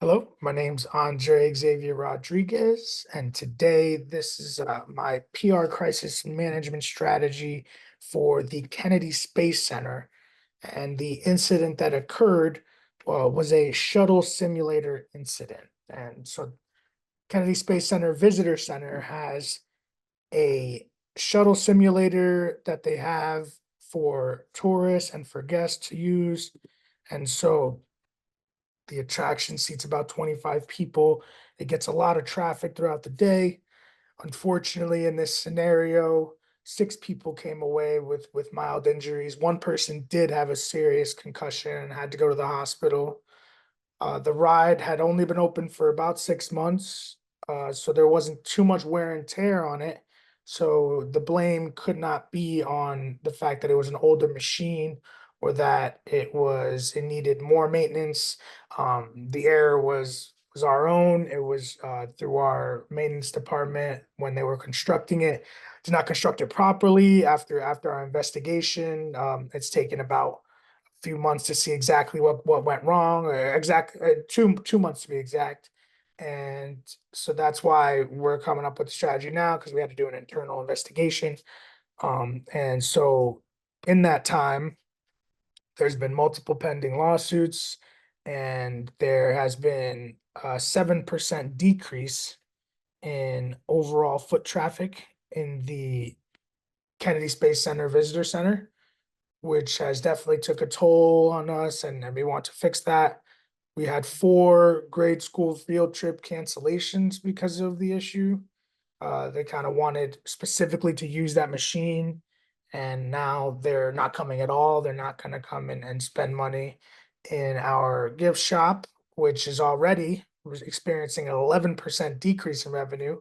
Hello, my name's Andre Xavier Rodriguez, and today this is my PR crisis management strategy for the Kennedy Space Center. And the incident that occurred was a shuttle simulator incident. And so Kennedy Space Center Visitor Center has a shuttle simulator that they have for tourists and for guests to use. And so the attraction seats about 25 people. It gets a lot of traffic throughout the day. Unfortunately, in this scenario, six people came away with mild injuries. One person did have a serious concussion and had to go to the hospital. The ride had only been open for about 6 months, so there wasn't too much wear and tear on it. So the blame could not be on the fact that it was an older machine or that it needed more maintenance. The error was our own. It was through our maintenance department when they were constructing it. Did not construct it properly after our investigation. It's taken about few months to see exactly what went wrong, or exact 2 months to be exact. And so that's why we're coming up with the strategy now because we had to do an internal investigation. And so in that time, there's been multiple pending lawsuits, and there has been a 7% decrease in overall foot traffic in the Kennedy Space Center Visitor Center, which has definitely took a toll on us, and we want to fix that. We had four grade school field trip cancellations because of the issue. They kind of wanted specifically to use that machine, and now they're not coming at all. They're not going to come in and spend money in our gift shop, which is already was experiencing an 11% decrease in revenue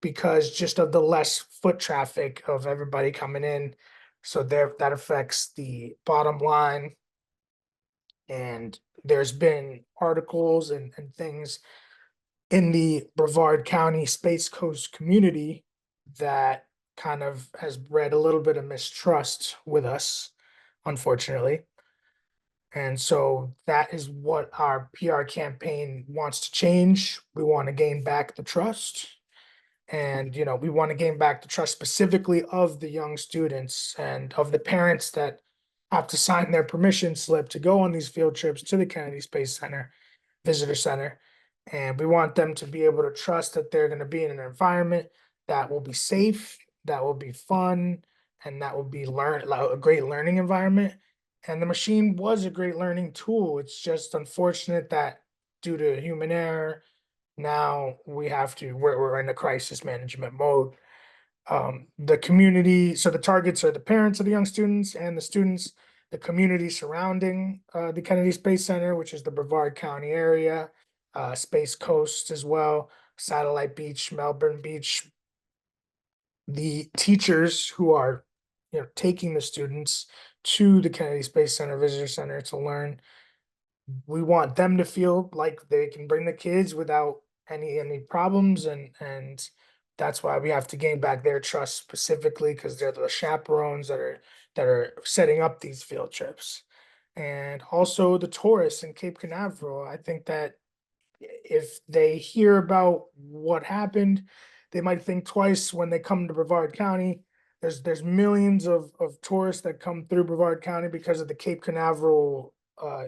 because just of the less foot traffic of everybody coming in. So there that affects the bottom line. And there's been articles and things in the Brevard County Space Coast community that kind of has bred a little bit of mistrust with us, unfortunately. And so that is what our PR campaign wants to change. We want to gain back the trust. And, we want to gain back the trust specifically of the young students and of the parents that have to sign their permission slip to go on these field trips to the Kennedy Space Center Visitor Center. And we want them to be able to trust that they're going to be in an environment that will be safe, that will be fun, and that will be a great learning environment. And the machine was a great learning tool. It's just unfortunate that due to human error, now we're in a crisis management mode. The community, so the targets are the parents of the young students and the students, the community surrounding the Kennedy Space Center, which is the Brevard County area, Space Coast as well, Satellite Beach, Melbourne Beach. The teachers who are, taking the students to the Kennedy Space Center Visitor Center to learn, we want them to feel like they can bring the kids without any problems, and that's why we have to gain back their trust specifically because they're the chaperones that are setting up these field trips. And also the tourists in Cape Canaveral. I think that if they hear about what happened, they might think twice when they come to Brevard County. There's millions of tourists that come through Brevard County because of the Cape Canaveral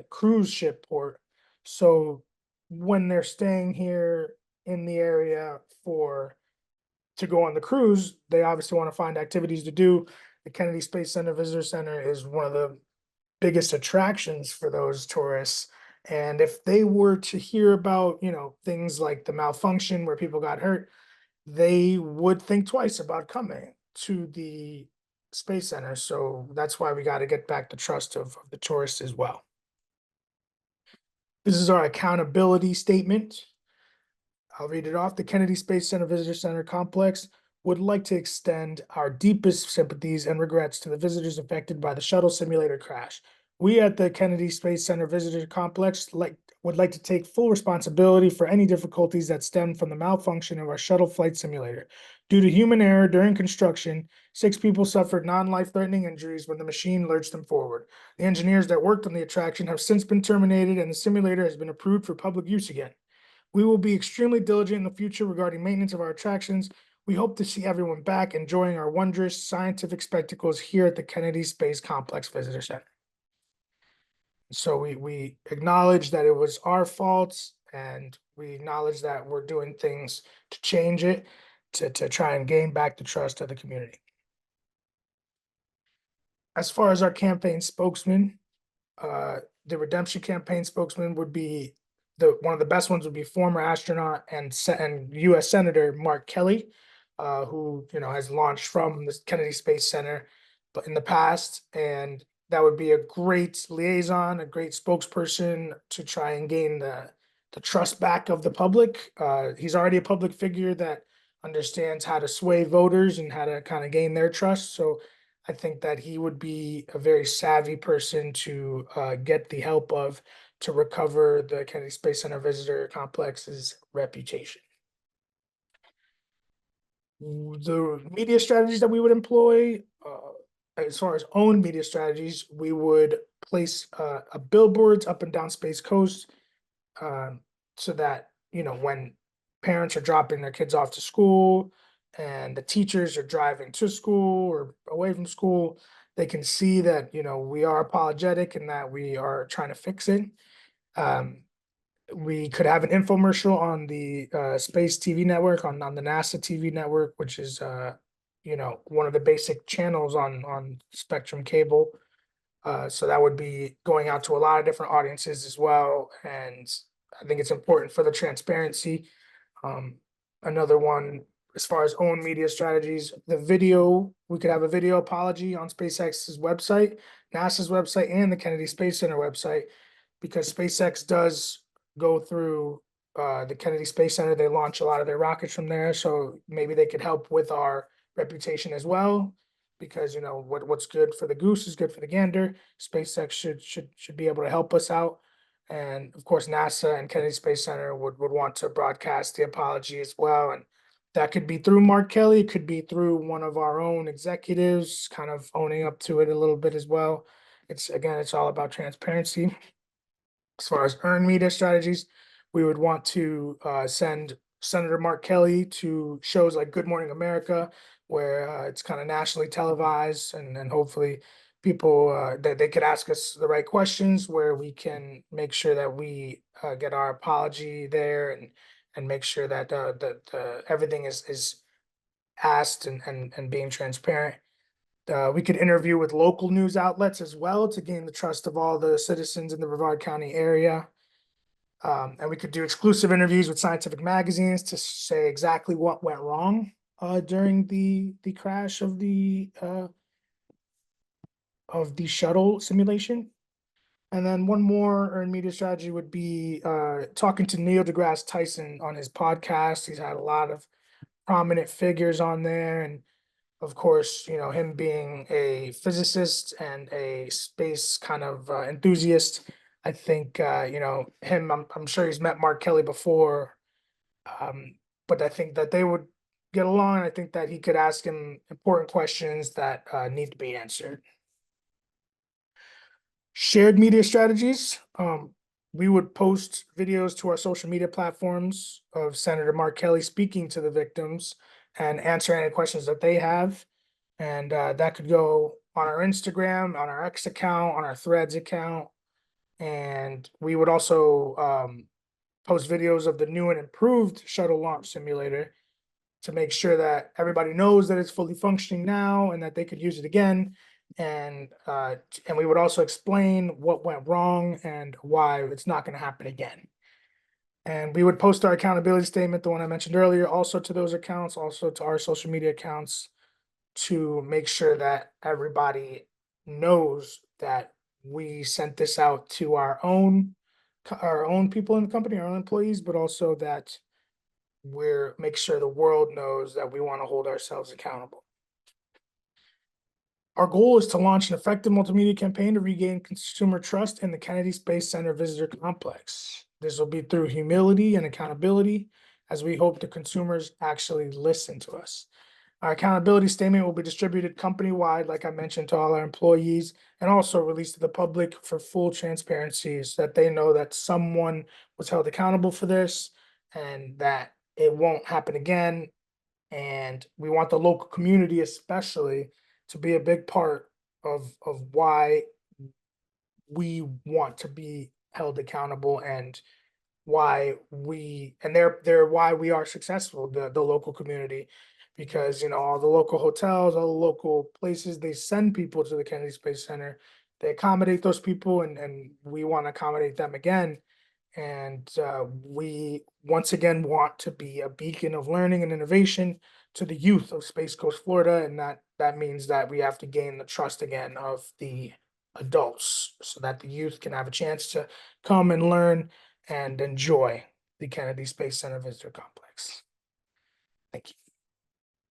cruise ship port. So when they're staying here in the area for to go on the cruise, they obviously want to find activities to do. The Kennedy Space Center Visitor Center is one of the biggest attractions for those tourists. And if they were to hear about, things like the malfunction where people got hurt, they would think twice about coming to the Space Center. So that's why we got to get back the trust of the tourists as well. This is our accountability statement. I'll read it off. The Kennedy Space Center Visitor Center Complex would like to extend our deepest sympathies and regrets to the visitors affected by the shuttle simulator crash. We at the Kennedy Space Center Visitor Complex would like to take full responsibility for any difficulties that stem from the malfunction of our shuttle flight simulator. Due to human error during construction, 6 people suffered non-life-threatening injuries when the machine lurched them forward. The engineers that worked on the attraction have since been terminated, and the simulator has been approved for public use again. We will be extremely diligent in the future regarding maintenance of our attractions. We hope to see everyone back enjoying our wondrous scientific spectacles here at the Kennedy Space Complex Visitor Center. So we acknowledge that it was our fault, and we acknowledge that we're doing things to change it, to try and gain back the trust of the community. As far as our campaign spokesman, the redemption campaign spokesman would be one of the best ones would be former astronaut and U.S. Senator Mark Kelly, who has launched from the Kennedy Space Center, but in the past, and that would be a great liaison, a great spokesperson to try and gain the trust back of the public. He's already a public figure that understands how to sway voters and how to kind of gain their trust. So I think that he would be a very savvy person to get the help of to recover the Kennedy Space Center Visitor Complex's reputation. The media strategies that we would employ, as far as own media strategies, we would place a billboards up and down Space Coast, so that when parents are dropping their kids off to school and the teachers are driving to school or away from school, they can see that we are apologetic and that we are trying to fix it. We could have an infomercial on the Space TV network, on the NASA TV network, which is one of the basic channels on Spectrum Cable. So that would be going out to a lot of different audiences as well, and I think it's important for the transparency. Another one, as far as own media strategies, we could have a video apology on SpaceX's website, NASA's website, and the Kennedy Space Center website, because SpaceX does go through the Kennedy Space Center. They launch a lot of their rockets from there, so maybe they could help with our reputation as well, because what's good for the goose is good for the gander. SpaceX should be able to help us out. And of course, NASA and Kennedy Space Center would want to broadcast the apology as well. And that could be through Mark Kelly, it could be through one of our own executives, kind of owning up to it a little bit as well. It's all about transparency. As far as earned media strategies, we would want to send Senator Mark Kelly to shows like Good Morning America, where it's kind of nationally televised, and hopefully people that they could ask us the right questions, where we can make sure that we get our apology there, and make sure that everything is asked and being transparent. We could interview with local news outlets as well to gain the trust of all the citizens in the Brevard County area. And we could do exclusive interviews with scientific magazines to say exactly what went wrong during the crash of the shuttle simulation. And then one more earned media strategy would be talking to Neil deGrasse Tyson on his podcast. He's had a lot of prominent figures on there, and of course, him being a physicist and a space kind of enthusiast. I think him. I'm sure he's met Mark Kelly before, but I think that they would get along. I think that he could ask him important questions that need to be answered. Shared media strategies. We would post videos to our social media platforms of Senator Mark Kelly speaking to the victims and answer any questions that they have. And that could go on our Instagram, on our X account, on our Threads account. And we would also post videos of the new and improved shuttle launch simulator to make sure that everybody knows that it's fully functioning now and that they could use it again. And we would also explain what went wrong and why it's not going to happen again. And we would post our accountability statement, the one I mentioned earlier, also to those accounts, also to our social media accounts, to make sure that everybody knows that we sent this out to our own people in the company, our own employees, but also that make sure the world knows that we want to hold ourselves accountable. Our goal is to launch an effective multimedia campaign to regain consumer trust in the Kennedy Space Center Visitor Complex. This will be through humility and accountability, as we hope the consumers actually listen to us. Our accountability statement will be distributed company-wide, like I mentioned, to all our employees, and also released to the public for full transparency so that they know that someone was held accountable for this and that it won't happen again. And we want the local community especially to be a big part of why we want to be held accountable and why we and they're why we are successful, the local community, because all the local hotels, all the local places, they send people to the Kennedy Space Center. They accommodate those people, and we want to accommodate them again. And we once again want to be a beacon of learning and innovation to the youth of Space Coast, Florida, and that means that we have to gain the trust again of the adults so that the youth can have a chance to come and learn and enjoy the Kennedy Space Center Visitor Complex. Thank you.